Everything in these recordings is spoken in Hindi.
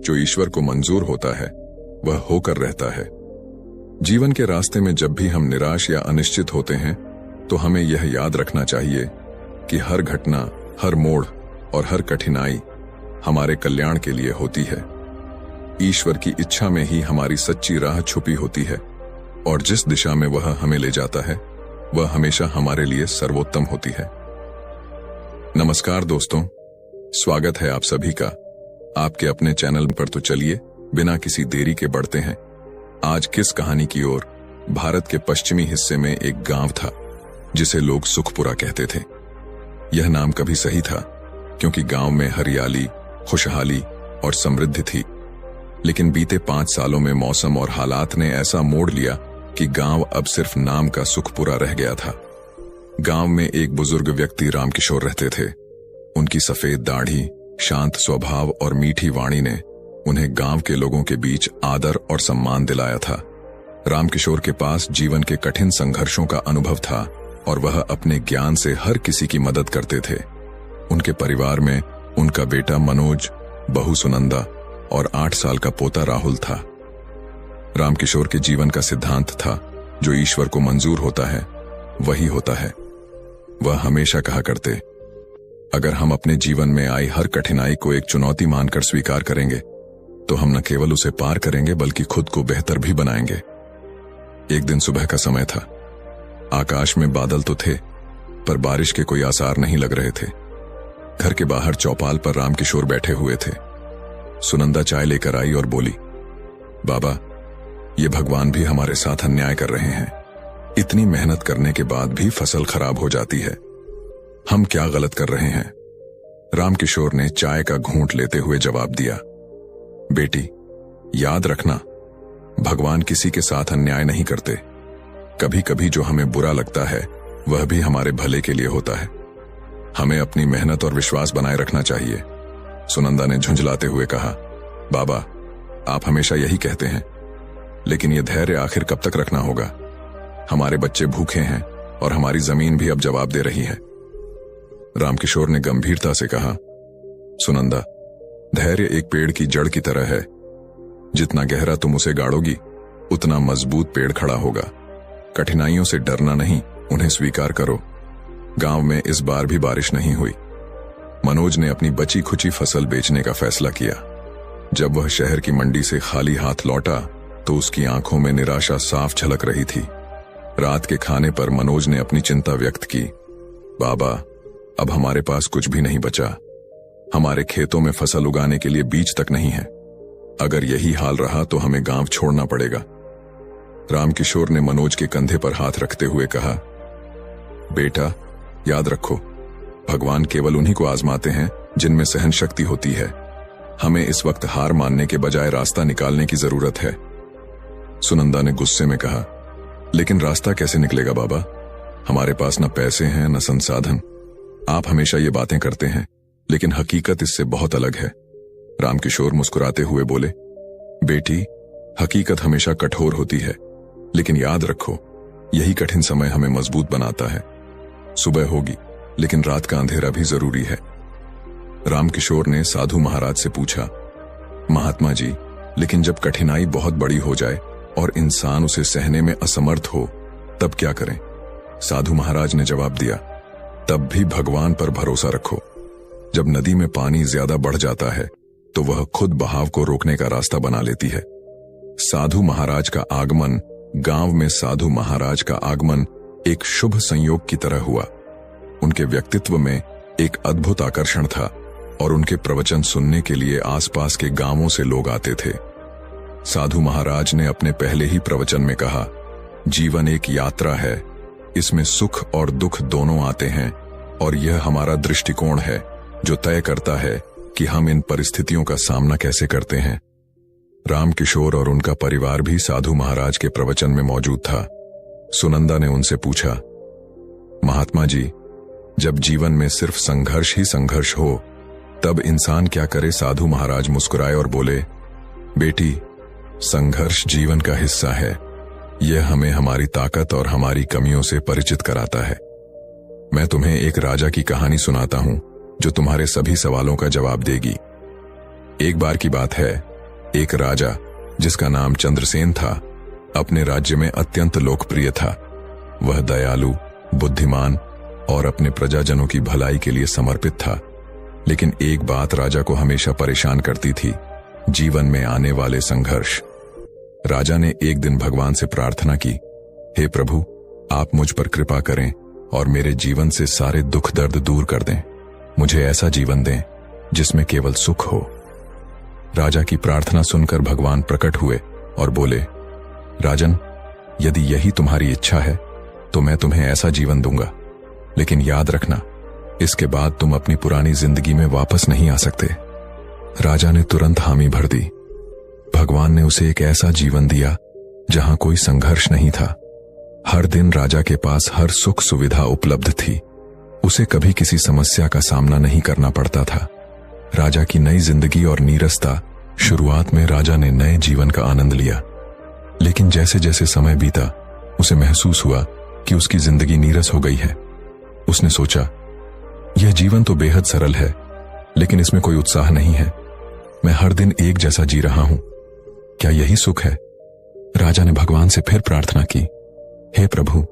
जो ईश्वर को मंजूर होता है वह होकर रहता है। जीवन के रास्ते में जब भी हम निराश या अनिश्चित होते हैं तो हमें यह याद रखना चाहिए कि हर घटना, हर मोड़ और हर कठिनाई हमारे कल्याण के लिए होती है। ईश्वर की इच्छा में ही हमारी सच्ची राह छुपी होती है और जिस दिशा में वह हमें ले जाता है वह हमेशा हमारे लिए सर्वोत्तम होती है। नमस्कार दोस्तों, स्वागत है आप सभी का आपके अपने चैनल पर। तो चलिए बिना किसी देरी के बढ़ते हैं आज किस कहानी की ओर। भारत के पश्चिमी हिस्से में एक गांव था जिसे लोग सुखपुरा कहते थे। यह नाम कभी सही था क्योंकि गांव में हरियाली, खुशहाली और समृद्धि थी। लेकिन बीते 5 सालों में मौसम और हालात ने ऐसा मोड़ लिया कि गांव अब सिर्फ नाम का सुखपुरा रह गया था। गांव में एक बुजुर्ग व्यक्ति रामकिशोर रहते थे। उनकी सफेद दाढ़ी, शांत स्वभाव और मीठी वाणी ने उन्हें गांव के लोगों के बीच आदर और सम्मान दिलाया था। रामकिशोर के पास जीवन के कठिन संघर्षों का अनुभव था और वह अपने ज्ञान से हर किसी की मदद करते थे। उनके परिवार में उनका बेटा मनोज, बहू सुनंदा और 8 साल का पोता राहुल था। रामकिशोर के जीवन का सिद्धांत था, जो ईश्वर को मंजूर होता है वही होता है। वह हमेशा कहा करते, अगर हम अपने जीवन में आई हर कठिनाई को एक चुनौती मानकर स्वीकार करेंगे तो हम न केवल उसे पार करेंगे बल्कि खुद को बेहतर भी बनाएंगे। एक दिन सुबह का समय था। आकाश में बादल तो थे पर बारिश के कोई आसार नहीं लग रहे थे। घर के बाहर चौपाल पर रामकिशोर बैठे हुए थे। सुनंदा चाय लेकर आई और बोली, बाबा, ये भगवान भी हमारे साथ अन्याय कर रहे हैं। इतनी मेहनत करने के बाद भी फसल खराब हो जाती है। हम क्या गलत कर रहे हैं? रामकिशोर ने चाय का घूंट लेते हुए जवाब दिया, बेटी, याद रखना, भगवान किसी के साथ अन्याय नहीं करते। कभी कभी जो हमें बुरा लगता है वह भी हमारे भले के लिए होता है। हमें अपनी मेहनत और विश्वास बनाए रखना चाहिए। सुनंदा ने झुंझलाते हुए कहा, बाबा, आप हमेशा यही कहते हैं, लेकिन यह धैर्य आखिर कब तक रखना होगा? हमारे बच्चे भूखे हैं और हमारी जमीन भी अब जवाब दे रही है। रामकिशोर ने गंभीरता से कहा, सुनंदा, धैर्य एक पेड़ की जड़ की तरह है। जितना गहरा तुम उसे गाड़ोगी उतना मजबूत पेड़ खड़ा होगा। कठिनाइयों से डरना नहीं, उन्हें स्वीकार करो। गांव में इस बार भी बारिश नहीं हुई। मनोज ने अपनी बची खुची फसल बेचने का फैसला किया। जब वह शहर की मंडी से खाली हाथ लौटा तो उसकी आंखों में निराशा साफ झलक रही थी। रात के खाने पर मनोज ने अपनी चिंता व्यक्त की, बाबा, अब हमारे पास कुछ भी नहीं बचा। हमारे खेतों में फसल उगाने के लिए बीज तक नहीं है। अगर यही हाल रहा तो हमें गांव छोड़ना पड़ेगा। रामकिशोर ने मनोज के कंधे पर हाथ रखते हुए कहा, बेटा, याद रखो, भगवान केवल उन्हीं को आजमाते हैं जिनमें सहन शक्ति होती है। हमें इस वक्त हार मानने के बजाय रास्ता निकालने की जरूरत है। सुनंदा ने गुस्से में कहा, लेकिन रास्ता कैसे निकलेगा बाबा? हमारे पास न पैसे हैं न संसाधन। आप हमेशा ये बातें करते हैं, लेकिन हकीकत इससे बहुत अलग है। रामकिशोर मुस्कुराते हुए बोले, बेटी, हकीकत हमेशा कठोर होती है, लेकिन याद रखो, यही कठिन समय हमें मजबूत बनाता है। सुबह होगी, लेकिन रात का अंधेरा भी जरूरी है। रामकिशोर ने साधु महाराज से पूछा, महात्मा जी, लेकिन जब कठिनाई बहुत बड़ी हो जाए और इंसान उसे सहने में असमर्थ हो, तब क्या करें? साधु महाराज ने जवाब दिया, तब भी भगवान पर भरोसा रखो। जब नदी में पानी ज्यादा बढ़ जाता है तो वह खुद बहाव को रोकने का रास्ता बना लेती है। साधु महाराज का आगमन, गांव में साधु महाराज का आगमन एक शुभ संयोग की तरह हुआ। उनके व्यक्तित्व में एक अद्भुत आकर्षण था और उनके प्रवचन सुनने के लिए आसपास के गांवों से लोग आते थे। साधु महाराज ने अपने पहले ही प्रवचन में कहा, जीवन एक यात्रा है, इसमें सुख और दुख दोनों आते हैं और यह हमारा दृष्टिकोण है जो तय करता है कि हम इन परिस्थितियों का सामना कैसे करते हैं। रामकिशोर और उनका परिवार भी साधु महाराज के प्रवचन में मौजूद था। सुनंदा ने उनसे पूछा, महात्मा जी, जब जीवन में सिर्फ संघर्ष ही संघर्ष हो तब इंसान क्या करे? साधु महाराज मुस्कुराए और बोले, बेटी, संघर्ष जीवन का हिस्सा है। यह हमें हमारी ताकत और हमारी कमियों से परिचित कराता है। मैं तुम्हें एक राजा की कहानी सुनाता हूं जो तुम्हारे सभी सवालों का जवाब देगी। एक बार की बात है, एक राजा जिसका नाम चंद्रसेन था अपने राज्य में अत्यंत लोकप्रिय था। वह दयालु, बुद्धिमान और अपने प्रजाजनों की भलाई के लिए समर्पित था। लेकिन एक बात राजा को हमेशा परेशान करती थी, जीवन में आने वाले संघर्ष। राजा ने एक दिन भगवान से प्रार्थना की, हे प्रभु, आप मुझ पर कृपा करें और मेरे जीवन से सारे दुख दर्द दूर कर दें। मुझे ऐसा जीवन दें जिसमें केवल सुख हो। राजा की प्रार्थना सुनकर भगवान प्रकट हुए और बोले, राजन, यदि यही तुम्हारी इच्छा है तो मैं तुम्हें ऐसा जीवन दूंगा, लेकिन याद रखना, इसके बाद तुम अपनी पुरानी जिंदगी में वापस नहीं आ सकते। राजा ने तुरंत हामी भर दी। भगवान ने उसे एक ऐसा जीवन दिया जहां कोई संघर्ष नहीं था। हर दिन राजा के पास हर सुख सुविधा उपलब्ध थी। उसे कभी किसी समस्या का सामना नहीं करना पड़ता था। राजा की नई जिंदगी और नीरसता। शुरुआत में राजा ने नए जीवन का आनंद लिया, लेकिन जैसे जैसे समय बीता उसे महसूस हुआ कि उसकी जिंदगी नीरस हो गई है। उसने सोचा, यह जीवन तो बेहद सरल है, लेकिन इसमें कोई उत्साह नहीं है। मैं हर दिन एक जैसा जी रहा हूं। क्या यही सुख है? राजा ने भगवान से फिर प्रार्थना की, हे प्रभु,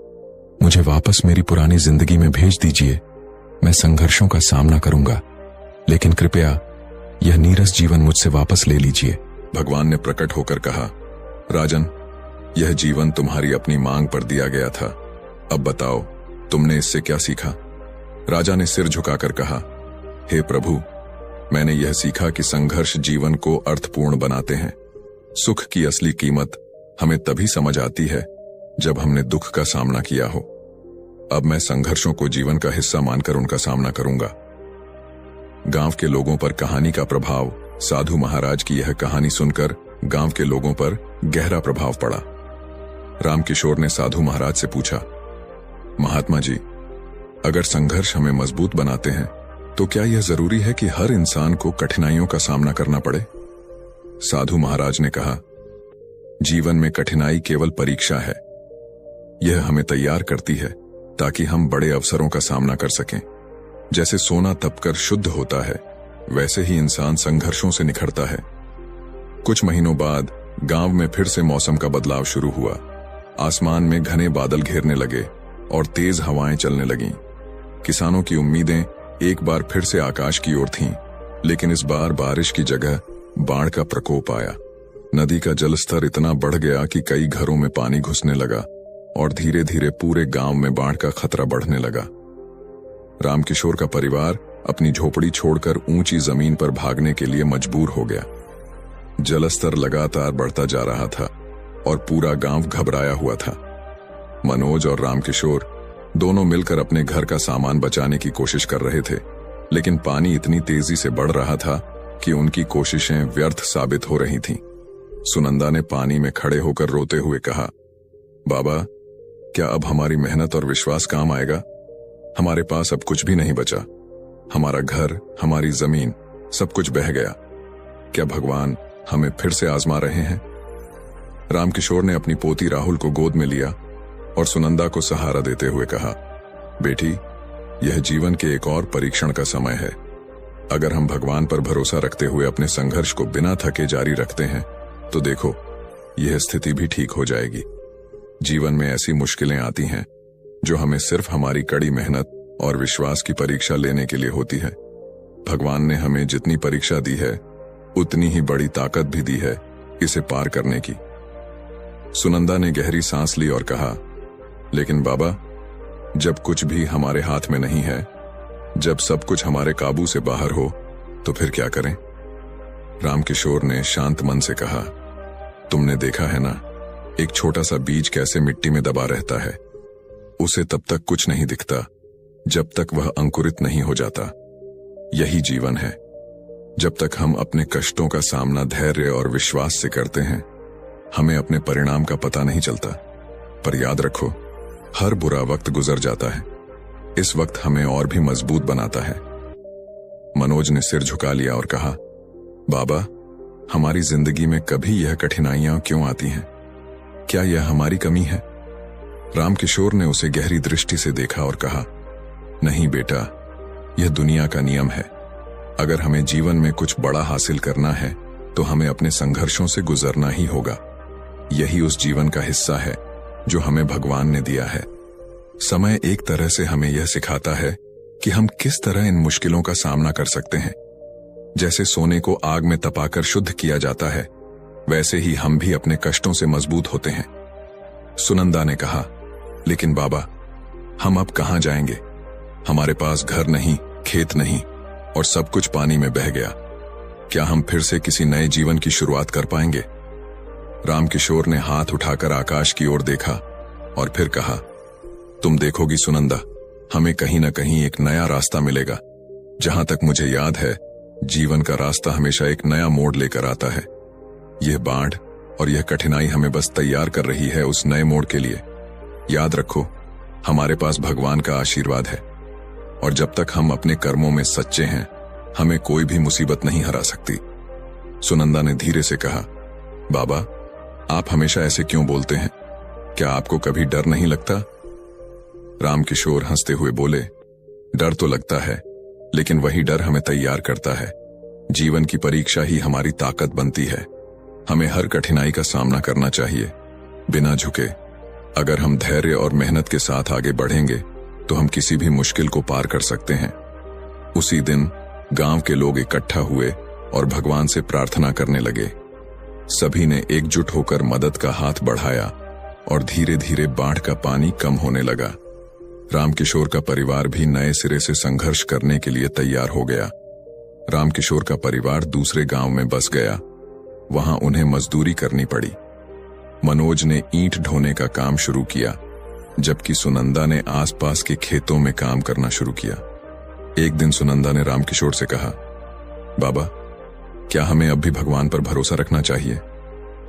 मुझे वापस मेरी पुरानी जिंदगी में भेज दीजिए। मैं संघर्षों का सामना करूंगा, लेकिन कृपया यह नीरस जीवन मुझसे वापस ले लीजिए। भगवान ने प्रकट होकर कहा, राजन, यह जीवन तुम्हारी अपनी मांग पर दिया गया था। अब बताओ, तुमने इससे क्या सीखा? राजा ने सिर झुकाकर कहा, हे प्रभु, मैंने यह सीखा कि संघर्ष जीवन को अर्थपूर्ण बनाते हैं। सुख की असली कीमत हमें तभी समझ आती है जब हमने दुख का सामना किया हो। अब मैं संघर्षों को जीवन का हिस्सा मानकर उनका सामना करूंगा। गांव के लोगों पर कहानी का प्रभाव। साधु महाराज की यह कहानी सुनकर गांव के लोगों पर गहरा प्रभाव पड़ा। रामकिशोर ने साधु महाराज से पूछा, महात्मा जी, अगर संघर्ष हमें मजबूत बनाते हैं तो क्या यह जरूरी है कि हर इंसान को कठिनाइयों का सामना करना पड़े? साधु महाराज ने कहा, जीवन में कठिनाई केवल परीक्षा है। यह हमें तैयार करती है ताकि हम बड़े अवसरों का सामना कर सकें। जैसे सोना तपकर शुद्ध होता है, वैसे ही इंसान संघर्षों से निखरता है। कुछ महीनों बाद गांव में फिर से मौसम का बदलाव शुरू हुआ। आसमान में घने बादल घेरने लगे और तेज हवाएं चलने लगीं। किसानों की उम्मीदें एक बार फिर से आकाश की ओर थीं, लेकिन इस बार बारिश की जगह बाढ़ का प्रकोप आया। नदी का जलस्तर इतना बढ़ गया कि कई घरों में पानी घुसने लगा और धीरे धीरे पूरे गांव में बाढ़ का खतरा बढ़ने लगा। रामकिशोर का परिवार अपनी झोपड़ी छोड़कर ऊंची जमीन पर भागने के लिए मजबूर हो गया। जलस्तर लगातार बढ़ता जा रहा था और पूरा गांव घबराया हुआ था। मनोज और रामकिशोर दोनों मिलकर अपने घर का सामान बचाने की कोशिश कर रहे थे, लेकिन पानी इतनी तेजी से बढ़ रहा था कि उनकी कोशिशें व्यर्थ साबित हो रही थीं। सुनंदा ने पानी में खड़े होकर रोते हुए कहा, बाबा, क्या अब हमारी मेहनत और विश्वास काम आएगा? हमारे पास अब कुछ भी नहीं बचा। हमारा घर, हमारी जमीन, सब कुछ बह गया। क्या भगवान हमें फिर से आजमा रहे हैं? रामकिशोर ने अपनी पोती राहुल को गोद में लिया और सुनंदा को सहारा देते हुए कहा, बेटी, यह जीवन के एक और परीक्षण का समय है। अगर हम भगवान पर भरोसा रखते हुए अपने संघर्ष को बिना थके जारी रखते हैं तो देखो, यह स्थिति भी ठीक हो जाएगी। जीवन में ऐसी मुश्किलें आती हैं जो हमें सिर्फ हमारी कड़ी मेहनत और विश्वास की परीक्षा लेने के लिए होती है। भगवान ने हमें जितनी परीक्षा दी है, उतनी ही बड़ी ताकत भी दी है इसे पार करने की। सुनंदा ने गहरी सांस ली और कहा, लेकिन बाबा, जब कुछ भी हमारे हाथ में नहीं है, जब सब कुछ हमारे काबू से बाहर हो, तो फिर क्या करें? रामकिशोर ने शांत मन से कहा, तुमने देखा है ना, एक छोटा सा बीज कैसे मिट्टी में दबा रहता है। उसे तब तक कुछ नहीं दिखता जब तक वह अंकुरित नहीं हो जाता। यही जीवन है। जब तक हम अपने कष्टों का सामना धैर्य और विश्वास से करते हैं, हमें अपने परिणाम का पता नहीं चलता। पर याद रखो, हर बुरा वक्त गुजर जाता है। इस वक्त हमें और भी मजबूत बनाता है। मनोज ने सिर झुका लिया और कहा, बाबा, हमारी जिंदगी में कभी यह कठिनाइयां क्यों आती हैं? क्या यह हमारी कमी है? रामकिशोर ने उसे गहरी दृष्टि से देखा और कहा, नहीं बेटा, यह दुनिया का नियम है। अगर हमें जीवन में कुछ बड़ा हासिल करना है तो हमें अपने संघर्षों से गुजरना ही होगा। यही उस जीवन का हिस्सा है जो हमें भगवान ने दिया है। समय एक तरह से हमें यह सिखाता है कि हम किस तरह इन मुश्किलों का सामना कर सकते हैं। जैसे सोने को आग में तपाकर शुद्ध किया जाता है, वैसे ही हम भी अपने कष्टों से मजबूत होते हैं। सुनंदा ने कहा, लेकिन बाबा, हम अब कहां जाएंगे? हमारे पास घर नहीं, खेत नहीं और सब कुछ पानी में बह गया। क्या हम फिर से किसी नए जीवन की शुरुआत कर पाएंगे? रामकिशोर ने हाथ उठाकर आकाश की ओर देखा और फिर कहा, तुम देखोगी सुनंदा, हमें कहीं ना कहीं एक नया रास्ता मिलेगा। जहां तक मुझे याद है, जीवन का रास्ता हमेशा एक नया मोड़ लेकर आता है। यह बाढ़ और यह कठिनाई हमें बस तैयार कर रही है उस नए मोड़ के लिए। याद रखो, हमारे पास भगवान का आशीर्वाद है और जब तक हम अपने कर्मों में सच्चे हैं, हमें कोई भी मुसीबत नहीं हरा सकती। सुनंदा ने धीरे से कहा, बाबा, आप हमेशा ऐसे क्यों बोलते हैं? क्या आपको कभी डर नहीं लगता? रामकिशोर हंसते हुए बोले, डर तो लगता है, लेकिन वही डर हमें तैयार करता है। जीवन की परीक्षा ही हमारी ताकत बनती है। हमें हर कठिनाई का सामना करना चाहिए, बिना झुके। अगर हम धैर्य और मेहनत के साथ आगे बढ़ेंगे तो हम किसी भी मुश्किल को पार कर सकते हैं। उसी दिन गांव के लोग इकट्ठा हुए और भगवान से प्रार्थना करने लगे। सभी ने एकजुट होकर मदद का हाथ बढ़ाया और धीरे धीरे बाढ़ का पानी कम होने लगा। रामकिशोर का परिवार भी नए सिरे से संघर्ष करने के लिए तैयार हो गया। रामकिशोर का परिवार दूसरे गांव में बस गया। वहां उन्हें मजदूरी करनी पड़ी। मनोज ने ईंट ढोने का काम शुरू किया, जबकि सुनंदा ने आसपास के खेतों में काम करना शुरू किया। एक दिन सुनंदा ने रामकिशोर से कहा, बाबा, क्या हमें अब भी भगवान पर भरोसा रखना चाहिए?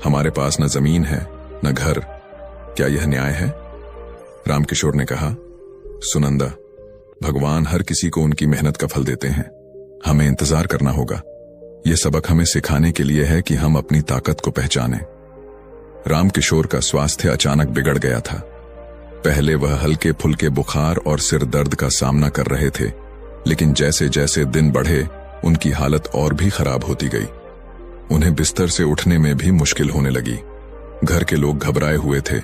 हमारे पास न जमीन है, न घर। क्या यह न्याय है? रामकिशोर ने कहा, सुनंदा, भगवान हर किसी को उनकी मेहनत का फल देते हैं। हमें इंतजार करना होगा। यह सबक हमें सिखाने के लिए है कि हम अपनी ताकत को पहचानें। रामकिशोर का स्वास्थ्य अचानक बिगड़ गया था। पहले वह हल्के फुल्के बुखार और सिर दर्द का सामना कर रहे थे, लेकिन जैसे जैसे दिन बढ़े उनकी हालत और भी खराब होती गई। उन्हें बिस्तर से उठने में भी मुश्किल होने लगी। घर के लोग घबराए हुए थे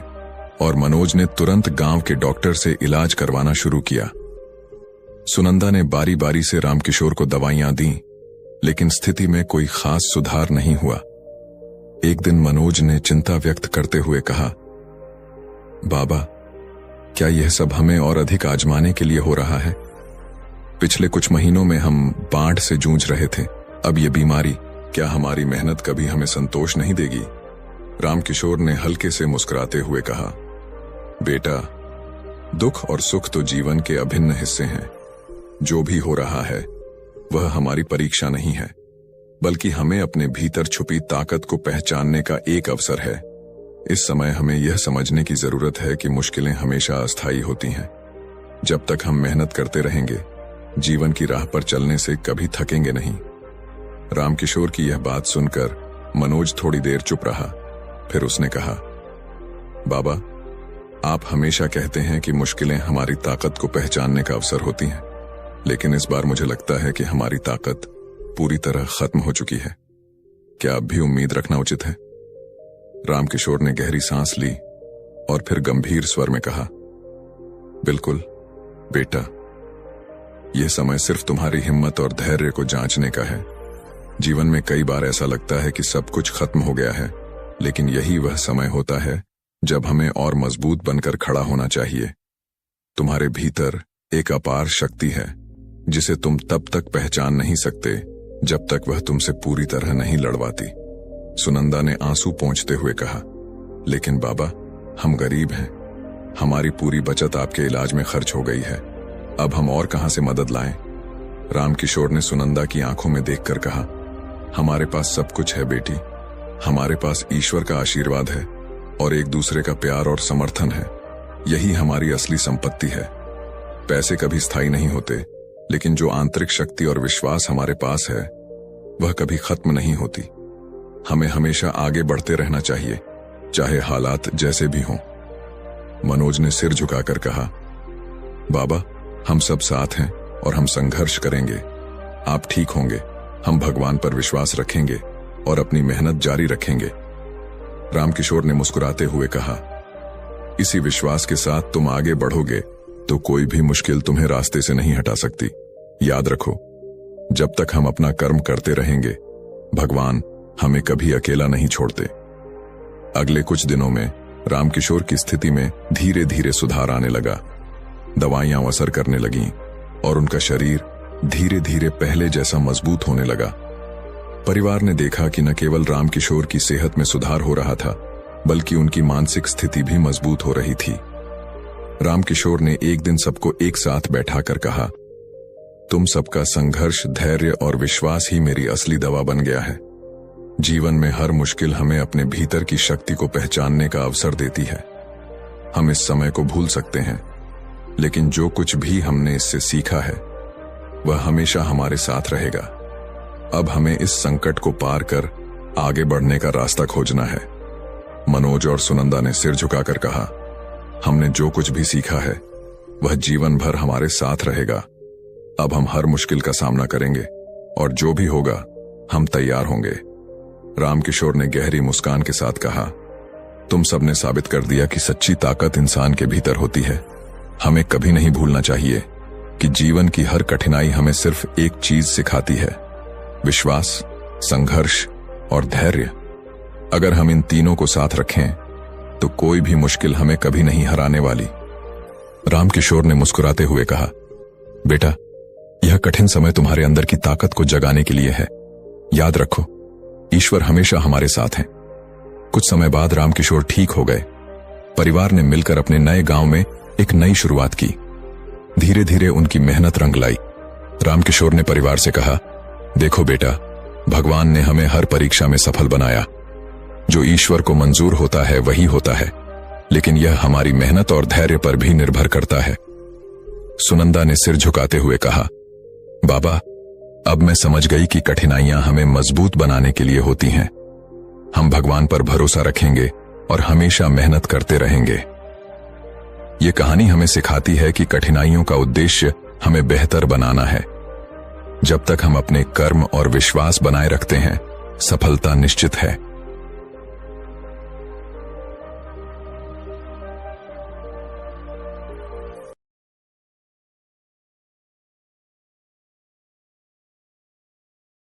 और मनोज ने तुरंत गांव के डॉक्टर से इलाज करवाना शुरू किया। सुनंदा ने बारी बारी से रामकिशोर को दवाइयां दी, लेकिन स्थिति में कोई खास सुधार नहीं हुआ। एक दिन मनोज ने चिंता व्यक्त करते हुए कहा, बाबा, क्या यह सब हमें और अधिक आजमाने के लिए हो रहा है? पिछले कुछ महीनों में हम बाढ़ से जूझ रहे थे। अब ये बीमारी, क्या हमारी मेहनत कभी हमें संतोष नहीं देगी? रामकिशोर ने हल्के से मुस्कुराते हुए कहा, बेटा, दुख और सुख तो जीवन के अभिन्न हिस्से हैं। जो भी हो रहा है वह हमारी परीक्षा नहीं है, बल्कि हमें अपने भीतर छुपी ताकत को पहचानने का एक अवसर है। इस समय हमें यह समझने की जरूरत है कि मुश्किलें हमेशा अस्थायी होती हैं। जब तक हम मेहनत करते रहेंगे, जीवन की राह पर चलने से कभी थकेंगे नहीं। रामकिशोर की यह बात सुनकर मनोज थोड़ी देर चुप रहा। फिर उसने कहा, बाबा, आप हमेशा कहते हैं कि मुश्किलें हमारी ताकत को पहचानने का अवसर होती हैं, लेकिन इस बार मुझे लगता है कि हमारी ताकत पूरी तरह खत्म हो चुकी है। क्या अब भी उम्मीद रखना उचित है? रामकिशोर ने गहरी सांस ली और फिर गंभीर स्वर में कहा, बिल्कुल बेटा, यह समय सिर्फ तुम्हारी हिम्मत और धैर्य को जांचने का है। जीवन में कई बार ऐसा लगता है कि सब कुछ खत्म हो गया है, लेकिन यही वह समय होता है जब हमें और मजबूत बनकर खड़ा होना चाहिए। तुम्हारे भीतर एक अपार शक्ति है जिसे तुम तब तक पहचान नहीं सकते जब तक वह तुमसे पूरी तरह नहीं लड़वाती। सुनंदा ने आंसू पोंछते हुए कहा, लेकिन बाबा, हम गरीब हैं। हमारी पूरी बचत आपके इलाज में खर्च हो गई है। अब हम और कहां से मदद लाएं? रामकिशोर ने सुनंदा की आंखों में देखकर कहा, हमारे पास सब कुछ है बेटी। हमारे पास ईश्वर का आशीर्वाद है और एक दूसरे का प्यार और समर्थन है। यही हमारी असली संपत्ति है। पैसे कभी स्थायी नहीं होते, लेकिन जो आंतरिक शक्ति और विश्वास हमारे पास है वह कभी खत्म नहीं होती। हमें हमेशा आगे बढ़ते रहना चाहिए, चाहे हालात जैसे भी हों। मनोज ने सिर झुकाकर कहा, बाबा, हम सब साथ हैं और हम संघर्ष करेंगे। आप ठीक होंगे। हम भगवान पर विश्वास रखेंगे और अपनी मेहनत जारी रखेंगे। रामकिशोर ने मुस्कुराते हुए कहा, इसी विश्वास के साथ तुम आगे बढ़ोगे तो कोई भी मुश्किल तुम्हें रास्ते से नहीं हटा सकती। याद रखो, जब तक हम अपना कर्म करते रहेंगे, भगवान हमें कभी अकेला नहीं छोड़ते। अगले कुछ दिनों में रामकिशोर की स्थिति में धीरे धीरे सुधार आने लगा। दवाइयां असर करने लगीं और उनका शरीर धीरे धीरे पहले जैसा मजबूत होने लगा। परिवार ने देखा कि न केवल रामकिशोर की सेहत में सुधार हो रहा था, बल्कि उनकी मानसिक स्थिति भी मजबूत हो रही थी। रामकिशोर ने एक दिन सबको एक साथ बैठाकर कहा, तुम सबका संघर्ष, धैर्य और विश्वास ही मेरी असली दवा बन गया है। जीवन में हर मुश्किल हमें अपने भीतर की शक्ति को पहचानने का अवसर देती है। हम इस समय को भूल सकते हैं, लेकिन जो कुछ भी हमने इससे सीखा है वह हमेशा हमारे साथ रहेगा। अब हमें इस संकट को पार कर आगे बढ़ने का रास्ता खोजना है। मनोज और सुनंदा ने सिर झुकाकर कहा, हमने जो कुछ भी सीखा है वह जीवन भर हमारे साथ रहेगा। अब हम हर मुश्किल का सामना करेंगे और जो भी होगा हम तैयार होंगे। रामकिशोर ने गहरी मुस्कान के साथ कहा, तुम सबने साबित कर दिया कि सच्ची ताकत इंसान के भीतर होती है। हमें कभी नहीं भूलना चाहिए कि जीवन की हर कठिनाई हमें सिर्फ एक चीज सिखाती है, विश्वास, संघर्ष और धैर्य। अगर हम इन तीनों को साथ रखें तो कोई भी मुश्किल हमें कभी नहीं हराने वाली। रामकिशोर ने मुस्कुराते हुए कहा, बेटा, यह कठिन समय तुम्हारे अंदर की ताकत को जगाने के लिए है। याद रखो, ईश्वर हमेशा हमारे साथ हैं। कुछ समय बाद रामकिशोर ठीक हो गए। परिवार ने मिलकर अपने नए गांव में एक नई शुरुआत की। धीरे धीरे उनकी मेहनत रंग लाई। रामकिशोर ने परिवार से कहा, देखो बेटा, भगवान ने हमें हर परीक्षा में सफल बनाया। जो ईश्वर को मंजूर होता है वही होता है, लेकिन यह हमारी मेहनत और धैर्य पर भी निर्भर करता है। सुनंदा ने सिर झुकाते हुए कहा, बाबा, अब मैं समझ गई कि कठिनाइयां हमें मजबूत बनाने के लिए होती हैं। हम भगवान पर भरोसा रखेंगे और हमेशा मेहनत करते रहेंगे। ये कहानी हमें सिखाती है कि कठिनाइयों का उद्देश्य हमें बेहतर बनाना है। जब तक हम अपने कर्म और विश्वास बनाए रखते हैं, सफलता निश्चित है।